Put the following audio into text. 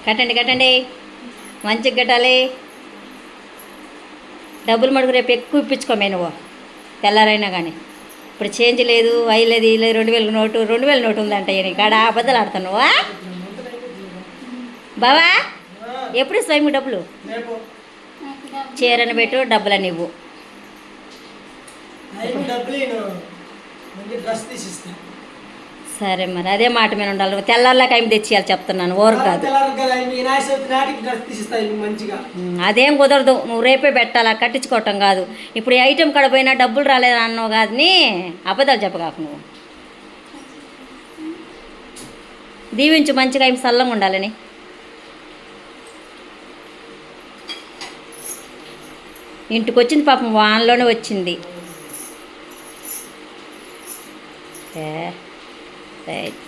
కట్టండి కట్టండి, మంచిగా కట్టాలి. డబ్బులు మడుగు రేపు ఎక్కువ ఇప్పించుకోమే నువ్వు, తెల్లారైనా కానీ. ఇప్పుడు చేంజ్ లేదు, అయ్యలేదు, లేదు. 2000 నోటు, 2000 నోటు ఉందంట నీ కాడ. అబద్ధాలు ఆడతావు నువ్వా బావా? ఎప్పుడు ఇస్తావు మీకు డబ్బులు? చీరని పెట్టు, డబ్బులని ఇవ్వు. సరే మరి అదే మాట మీద ఉండాలి. తెల్లారిలాక ఆయన తెచ్చియాలి చెప్తున్నాను, ఊరు కాదు. అదేం కుదరదు, నువ్వు రేపే పెట్టాలా, కట్టించుకోవటం కాదు. ఇప్పుడు ఈ ఐటెం కాడ పోయినా డబ్బులు రాలేదు అన్నావు కాదని అబద్ధాలు చెప్పగాకు నువ్వు. దీవించు మంచిగా, ఆయన సల్లంగా ఉండాలని. ఇంటికి వచ్చింది పాపం, వాన్లోనే వచ్చింది. రైట్.